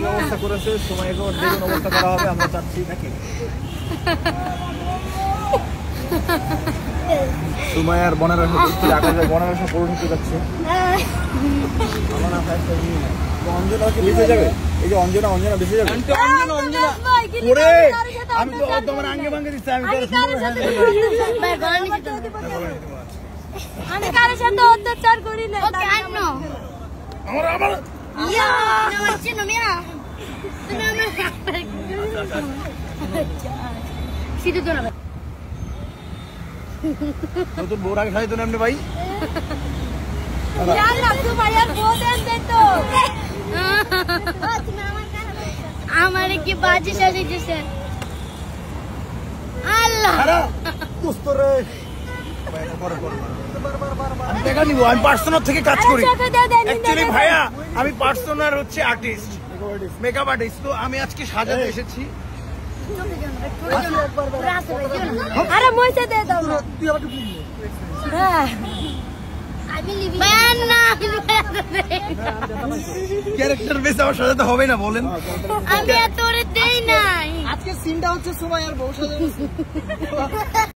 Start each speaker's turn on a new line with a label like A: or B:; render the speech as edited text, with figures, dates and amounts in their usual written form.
A: অবস্থা করেছে সময়কে দ্বিগুণ অবস্থা করা হবে আমরা চাচ্ছি নাকি সময় আর বনারস আকাশে বনারস পরিণত যাচ্ছে আমার না ফাইভ অঞ্জনা কি বেঁচে যাবে এই যে অঞ্জনা বেঁচে যাবে ওরে আমি তো তোমার আঙ্গে ভাঙ্গে দিচ্ছি আমি
B: আমি কারোর সাথে অত্যাচার করি না ওকে আনো
A: আমার
B: ইয়া আমার চিনো মিয়া তুমি আমার সিধু তো না
A: নতুন বউর আগে খাইতো না এমনি ভাই
B: यार ना तू भाई यार बहुत दे तो हमारे की बाजी शादी जैसे अल्लाह
A: दोस्त रे আমি টাকা নিব আমি পার্সোনাল থেকে কাজ করি অ্যাকচুয়ালি ভাইয়া আমি পার্সোনাল হচ্ছে আর্টিস্ট মেকআপ আর্টিস্ট তো আমি আজকে সাজাতে এসেছি
B: अरे मुझसे दे दो
A: তুই আমাকে প্লিজ ক্যারেক্টার বেস আমার সাজাতে হবে না বলেন
B: আমি তোরে দেই নাই
A: আজকে সিনটা হচ্ছে সময় আর বউ সাজানো